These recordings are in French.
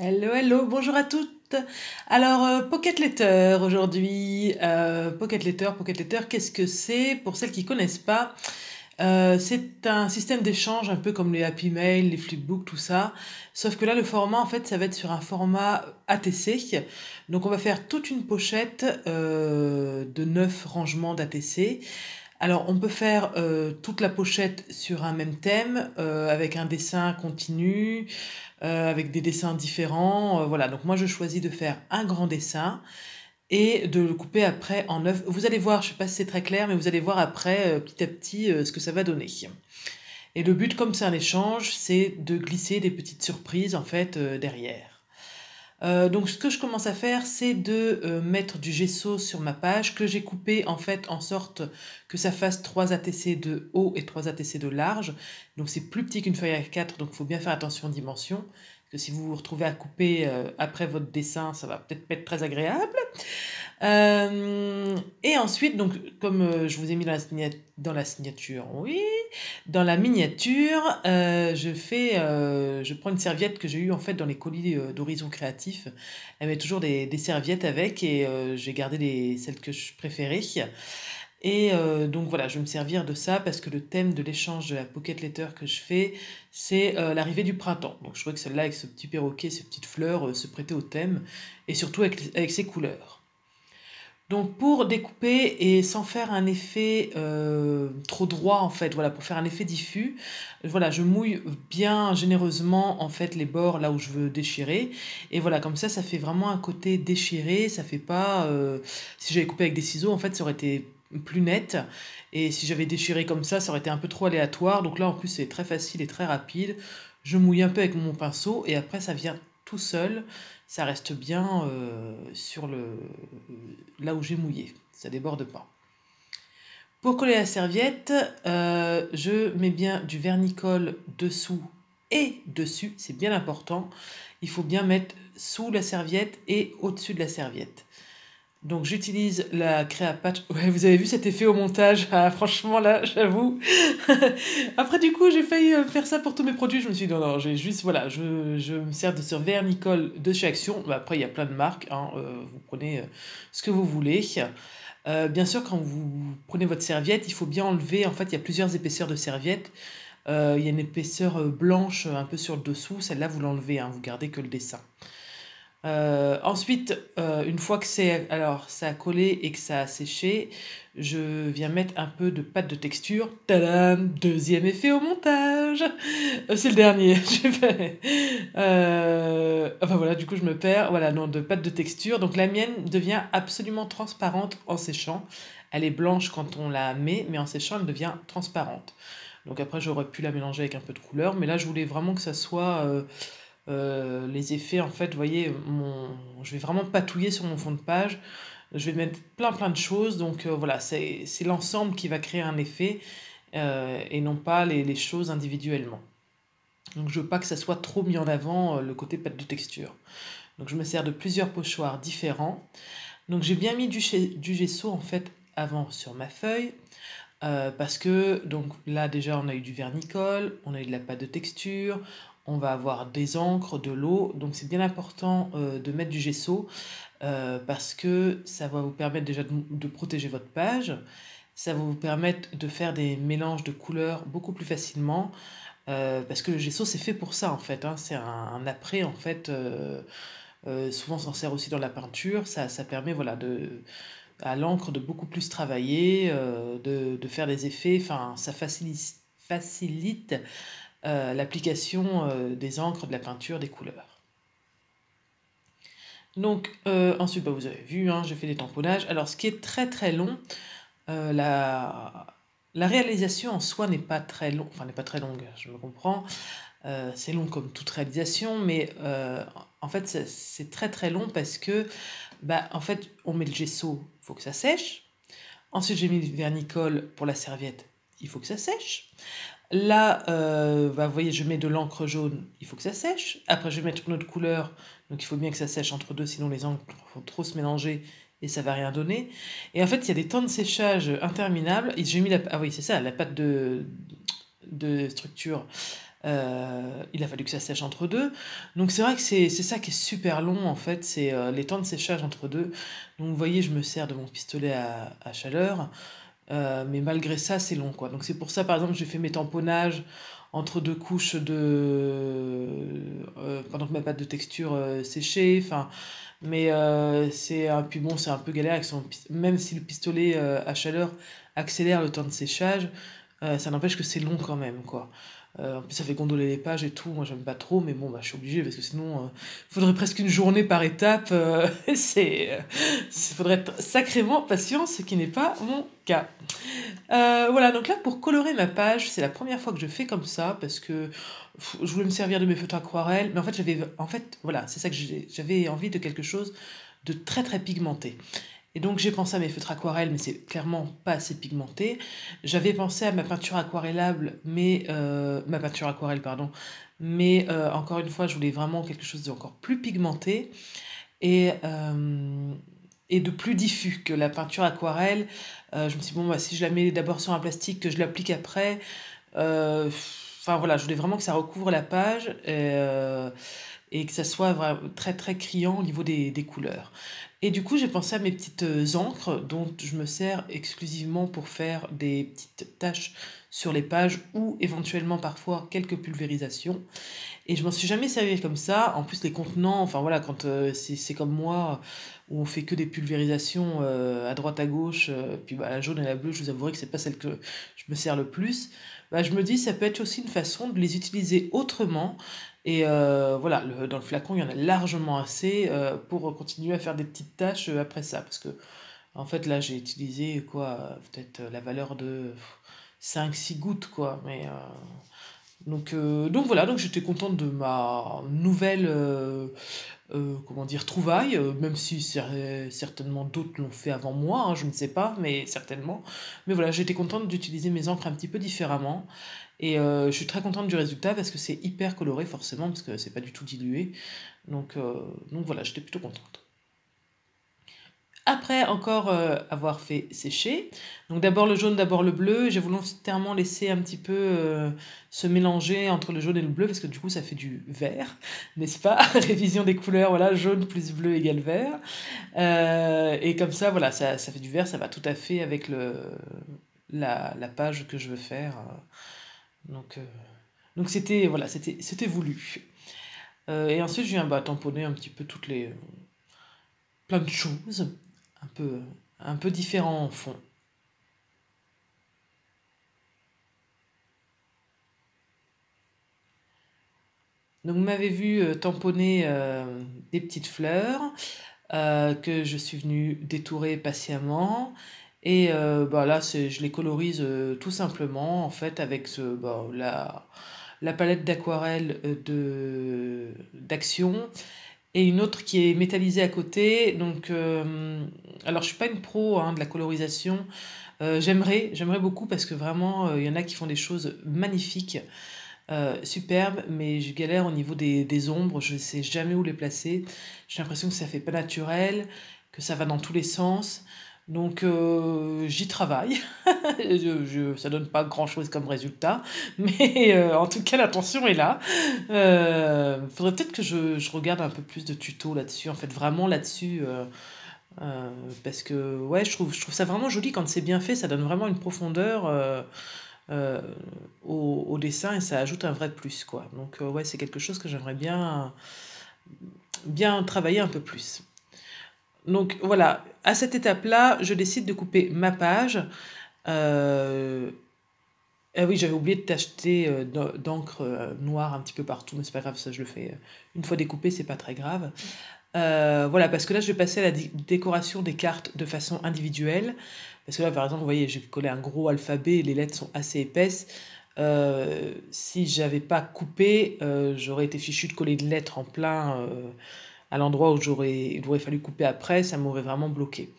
Hello, hello, bonjour à toutes. Alors, Pocket Letter aujourd'hui. Pocket Letter, qu'est-ce que c'est? Pour celles qui connaissent pas, c'est un système d'échange un peu comme les Happy Mail, les Flipbook, tout ça. Sauf que là, le format, en fait, ça va être sur un format ATC. Donc, on va faire toute une pochette de 9 rangements d'ATC. Alors, on peut faire toute la pochette sur un même thème, avec un dessin continu, avec des dessins différents. Voilà, donc moi je choisis de faire un grand dessin et de le couper après en 9. Vous allez voir, je ne sais pas si c'est très clair, mais vous allez voir après, petit à petit, ce que ça va donner. Et le but, comme c'est un échange, c'est de glisser des petites surprises en fait derrière. Donc ce que je commence à faire, c'est de mettre du gesso sur ma page que j'ai coupé en fait en sorte que ça fasse 3 ATC de haut et 3 ATC de large. Donc c'est plus petit qu'une feuille A4, donc il faut bien faire attention aux dimensions. Parce que si vous vous retrouvez à couper après votre dessin, ça va peut-être pas être très agréable. Et ensuite, donc, comme je vous ai mis dans la signature, oui, dans la miniature, je prends une serviette que j'ai eue en fait dans les colis d'Horizon Créatif. Elle met toujours des serviettes avec et j'ai gardé celles que je préférais. Et donc voilà, je vais me servir de ça parce que le thème de l'échange de la Pocket Letter que je fais, c'est l'arrivée du printemps. Donc je trouvais que celle-là, avec ce petit perroquet, ces petites fleurs, se prêtait au thème et surtout avec ses couleurs. Donc pour découper et sans faire un effet trop droit en fait, voilà, pour faire un effet diffus, voilà, je mouille bien généreusement en fait les bords là où je veux déchirer. Et voilà, comme ça fait vraiment un côté déchiré, ça fait pas... si j'avais coupé avec des ciseaux, en fait, ça aurait été plus net. Et si j'avais déchiré comme ça aurait été un peu trop aléatoire. Donc là, en plus, c'est très facile et très rapide. Je mouille un peu avec mon pinceau et après, ça vient tout seul. Ça reste bien sur là où j'ai mouillé. Ça déborde pas. Pour coller la serviette, je mets bien du vernicole dessous et dessus. C'est bien important. Il faut bien mettre sous la serviette et au-dessus de la serviette. Donc j'utilise la Créa Patch. Ouais, vous avez vu cet effet au montage? Ah, franchement là, j'avoue. Après du coup, j'ai failli faire ça pour tous mes produits. Je me suis dit non, non, j'ai juste voilà, je me sers de ce vernicole de chez Action. Bah, après il y a plein de marques, hein, vous prenez ce que vous voulez. Bien sûr, quand vous prenez votre serviette, il faut bien enlever. En fait, il y a plusieurs épaisseurs de serviette. Il y a une épaisseur blanche un peu sur le dessous. Celle-là, vous l'enlevez, hein, vous gardez que le dessin. Ensuite, une fois que ça a collé et que ça a séché, je viens mettre un peu de pâte de texture. Tadam! Deuxième effet au montage. C'est le dernier. J'ai fait. Enfin voilà, du coup je me perds. Voilà, non, de pâte de texture. Donc la mienne devient absolument transparente en séchant. Elle est blanche quand on la met, mais en séchant, elle devient transparente. Donc après, j'aurais pu la mélanger avec un peu de couleur, mais là, je voulais vraiment que ça soit les effets, en fait, vous voyez, je vais vraiment patouiller sur mon fond de page. Je vais mettre plein plein de choses. Donc voilà, c'est l'ensemble qui va créer un effet et non pas les choses individuellement. Donc je veux pas que ça soit trop mis en avant le côté pâte de texture. Donc je me sers de plusieurs pochoirs différents. Donc j'ai bien mis du gesso en fait avant sur ma feuille. Parce que donc là déjà on a eu du vernicole, on a eu de la pâte de texture, on va avoir des encres, de l'eau, donc c'est bien important de mettre du gesso parce que ça va vous permettre déjà de protéger votre page, ça va vous permettre de faire des mélanges de couleurs beaucoup plus facilement parce que le gesso c'est fait pour ça en fait, hein, c'est un après en fait, souvent on s'en sert aussi dans la peinture, ça permet voilà à l'encre de beaucoup plus travailler, de faire des effets, enfin ça facilite l'application des encres, de la peinture, des couleurs. Donc ensuite, bah, vous avez vu, hein, j'ai fait des tamponnages. Alors ce qui est très très long, euh, la, la réalisation en soi n'est pas très long, enfin n'est pas très longue, je me comprends. C'est long comme toute réalisation, mais en fait c'est très très long parce que bah, en fait on met le gesso, il faut que ça sèche. Ensuite, j'ai mis du vernicole pour la serviette. Il faut que ça sèche. Là, bah, vous voyez, je mets de l'encre jaune. Il faut que ça sèche. Après, je vais mettre une autre couleur. Donc, il faut bien que ça sèche entre deux, sinon les encres vont trop se mélanger et ça va rien donner. Et en fait, il y a des temps de séchage interminables. Et j'ai mis ah oui, c'est ça, la pâte de structure. Il a fallu que ça sèche entre deux. Donc c'est vrai que c'est ça qui est super long en fait, c'est les temps de séchage entre deux. Donc vous voyez, je me sers de mon pistolet à chaleur, mais malgré ça, c'est long quoi. Donc c'est pour ça, par exemple, j'ai fait mes tamponnages entre deux couches pendant que ma pâte de texture séchait. Enfin, mais puis bon, c'est un peu galère avec même si le pistolet à chaleur accélère le temps de séchage, ça n'empêche que c'est long quand même, quoi. En plus, ça fait gondoler les pages et tout. Moi, j'aime pas trop, mais bon, bah, je suis obligée parce que sinon, il faudrait presque une journée par étape. Faudrait être sacrément patient, ce qui n'est pas mon cas. Voilà, donc là, pour colorer ma page, c'est la première fois que je fais comme ça parce que je voulais me servir de mes feutres aquarelles, mais en fait, voilà, c'est ça que j'avais envie de quelque chose de très très pigmenté. Et donc j'ai pensé à mes feutres aquarelles, mais c'est clairement pas assez pigmenté. J'avais pensé à ma peinture aquarellable, mais ma peinture aquarelle, pardon. Mais encore une fois, je voulais vraiment quelque chose d'encore plus pigmenté et, euh, et de plus diffus que la peinture aquarelle. Je me suis dit, bon, bah, si je la mets d'abord sur un plastique, que je l'applique après. Enfin voilà, je voulais vraiment que ça recouvre la page. Et que ça soit très très criant au niveau des couleurs. Et du coup, j'ai pensé à mes petites encres dont je me sers exclusivement pour faire des petites taches sur les pages ou éventuellement parfois quelques pulvérisations. Et je m'en suis jamais servi comme ça. En plus, les contenants, enfin voilà, quand c'est comme moi, où on fait que des pulvérisations à droite à gauche, puis bah, la jaune et la bleue, je vous avouerai que c'est pas celle que je me sers le plus. Bah, je me dis, ça peut être aussi une façon de les utiliser autrement. Et voilà, dans le flacon, il y en a largement assez pour continuer à faire des petites tâches après ça. Parce que, en fait, là, j'ai utilisé quoi, peut-être la valeur de 5 6 gouttes, quoi. Donc voilà, donc j'étais contente de ma nouvelle comment dire, trouvaille, même si certainement d'autres l'ont fait avant moi, hein, je ne sais pas, mais certainement. Mais voilà, j'étais contente d'utiliser mes encres un petit peu différemment. Et je suis très contente du résultat parce que c'est hyper coloré forcément, parce que c'est pas du tout dilué. Donc voilà, j'étais plutôt contente. Après encore avoir fait sécher, donc d'abord le jaune, d'abord le bleu, j'ai volontairement laissé un petit peu se mélanger entre le jaune et le bleu parce que du coup ça fait du vert, n'est-ce pas? Révision des couleurs, voilà, jaune plus bleu égale vert. Et comme ça, voilà, ça fait du vert, ça va tout à fait avec la page que je veux faire. Donc, euh, donc c'était voilà, c'était voulu. Et ensuite, je viens bah, tamponner un petit peu plein de choses, un peu, un peu différents en fond. Donc, vous m'avez vu tamponner des petites fleurs que je suis venue détourer patiemment. Et bah, là, je les colorise tout simplement, en fait, avec bah, la palette d'aquarelle d'Action et une autre qui est métallisée à côté. Donc, alors, je suis pas une pro hein, de la colorisation. J'aimerais beaucoup parce que vraiment, il y en a qui font des choses magnifiques, superbes, mais je galère au niveau des ombres. Je ne sais jamais où les placer. J'ai l'impression que ça fait pas naturel, que ça va dans tous les sens. Donc, j'y travaille. Ça donne pas grand-chose comme résultat, mais en tout cas, l'intention est là. Faudrait peut-être que je regarde un peu plus de tutos là-dessus, en fait, vraiment là-dessus. Euh, Parce que ouais, je trouve ça vraiment joli quand c'est bien fait, ça donne vraiment une profondeur euh, au dessin et ça ajoute un vrai plus, quoi. Donc ouais, c'est quelque chose que j'aimerais bien travailler un peu plus. Donc voilà, à cette étape-là, je décide de couper ma page. Euh, ah oui, j'avais oublié de t'acheter d'encre noire un petit peu partout, mais c'est pas grave, ça je le fais une fois découpé, c'est pas très grave. Voilà, parce que là, je vais passer à la décoration des cartes de façon individuelle. Parce que là, par exemple, vous voyez, j'ai collé un gros alphabet et les lettres sont assez épaisses. Si j'avais pas coupé, j'aurais été fichu de coller une lettre en plein à l'endroit où il aurait fallu couper après, ça m'aurait vraiment bloqué.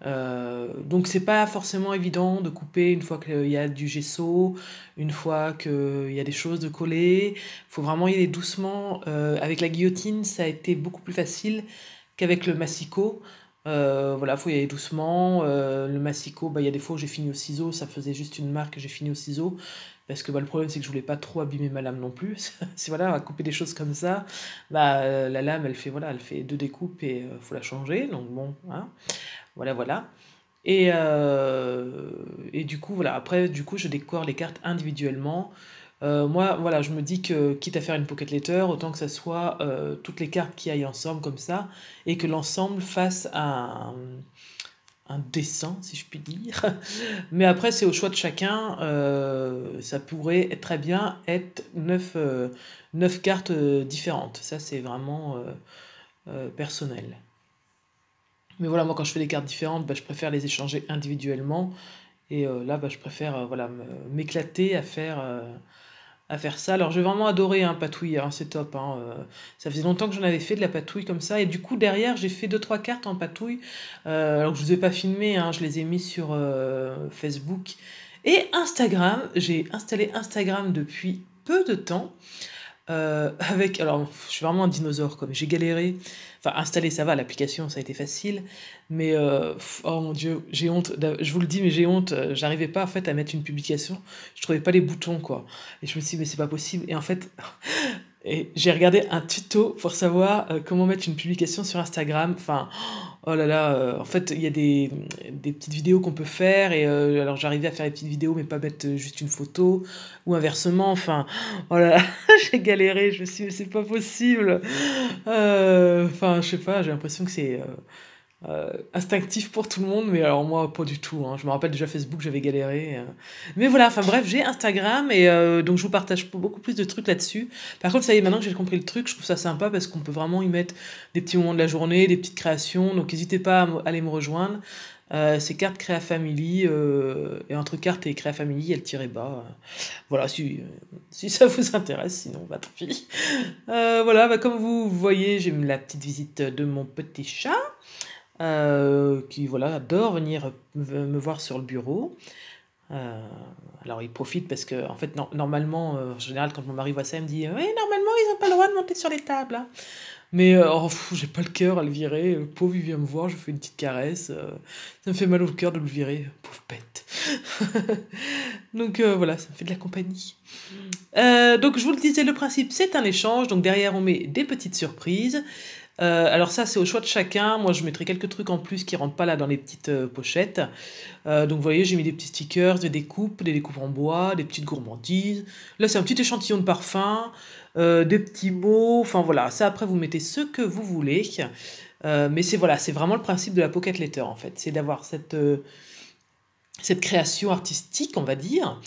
Donc c'est pas forcément évident de couper une fois qu'il y a du gesso, une fois qu'il y a des choses de coller. Il faut vraiment y aller doucement. Avec la guillotine, ça a été beaucoup plus facile qu'avec le massicot. Voilà, faut y aller doucement. Le massicot, bah, il y a des fois où j'ai fini au ciseau, ça faisait juste une marque, j'ai fini au ciseau. parce que bah, le problème c'est que je voulais pas trop abîmer ma lame non plus. Si voilà, à couper des choses comme ça, bah, la lame elle fait voilà, elle fait 2 découpes et faut la changer, donc bon, hein, voilà, voilà. Et du coup, voilà, après, du coup, je décore les cartes individuellement. Moi, voilà, je me dis que quitte à faire une pocket letter, autant que ça soit toutes les cartes qui aillent ensemble comme ça, et que l'ensemble fasse un dessin, si je puis dire. Mais après, c'est au choix de chacun. Ça pourrait très bien être 9 cartes différentes. Ça, c'est vraiment personnel. Mais voilà, moi, quand je fais des cartes différentes, bah, je préfère les échanger individuellement. Et là, bah, je préfère voilà, m'éclater à faire ça. Alors, j'ai vraiment adoré hein, Patouille, hein, c'est top. Hein, ça faisait longtemps que j'en avais fait de la patouille comme ça. Et du coup, derrière, j'ai fait 2-3 cartes en patouille. Alors, je ne vous ai pas filmé, hein, je les ai mis sur Facebook et Instagram. J'ai installé Instagram depuis peu de temps. Avec, alors, je suis vraiment un dinosaure, comme j'ai galéré. Enfin, installer, ça va, l'application, ça a été facile. Mais, oh mon Dieu, j'ai honte. Je vous le dis, mais j'ai honte. J'arrivais pas, en fait, à mettre une publication. Je trouvais pas les boutons, quoi. Et je me suis dit, mais c'est pas possible. Et en fait, et j'ai regardé un tuto pour savoir comment mettre une publication sur Instagram. Enfin, oh là là, en fait, il y a des petites vidéos qu'on peut faire. Et alors, j'arrivais à faire les petites vidéos, mais pas mettre juste une photo. Ou inversement. Enfin, oh là là, j'ai galéré. Je me suis dit, mais c'est pas possible. Enfin, je sais pas, j'ai l'impression que c'est instinctif pour tout le monde, mais alors moi, pas du tout. Hein. Je me rappelle déjà Facebook, j'avais galéré. Mais voilà, enfin bref, j'ai Instagram et donc je vous partage beaucoup plus de trucs là-dessus. Par contre, ça y est, maintenant que j'ai compris le truc, je trouve ça sympa parce qu'on peut vraiment y mettre des petits moments de la journée, des petites créations. Donc n'hésitez pas à aller me rejoindre. C'est carte Créa Family et entre carte et Créa Family, il y a le tiret bas. Voilà, si ça vous intéresse, sinon, bah tant pis. Voilà, bah, comme vous voyez, j'ai la petite visite de mon petit chat qui voilà, adore venir me voir sur le bureau. Euh, alors il profite parce que en fait normalement en général quand mon mari voit ça il me dit oui normalement ils n'ont pas le droit de monter sur les tables hein. Mais oh, j'ai pas le cœur à le virer, pauvre il vient me voir, je fais une petite caresse, ça me fait mal au cœur de le virer, pauvre bête. Donc voilà, ça me fait de la compagnie. Donc je vous le disais, le principe c'est un échange, donc derrière on met des petites surprises. Alors ça c'est au choix de chacun, moi je mettrai quelques trucs en plus qui rentrent pas là dans les petites pochettes. Donc vous voyez j'ai mis des petits stickers, des découpes en bois, des petites gourmandises. Là c'est un petit échantillon de parfum, des petits mots, enfin voilà, ça après vous mettez ce que vous voulez. Mais c'est voilà, c'est vraiment le principe de la pocket letter en fait, c'est d'avoir cette création artistique, on va dire,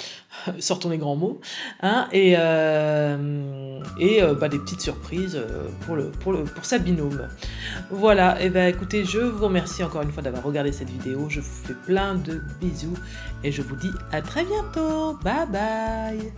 sortons les grands mots, hein, et bah, des petites surprises pour sa binôme. Voilà, et ben écoutez, je vous remercie encore une fois d'avoir regardé cette vidéo, je vous fais plein de bisous, et je vous dis à très bientôt, bye bye.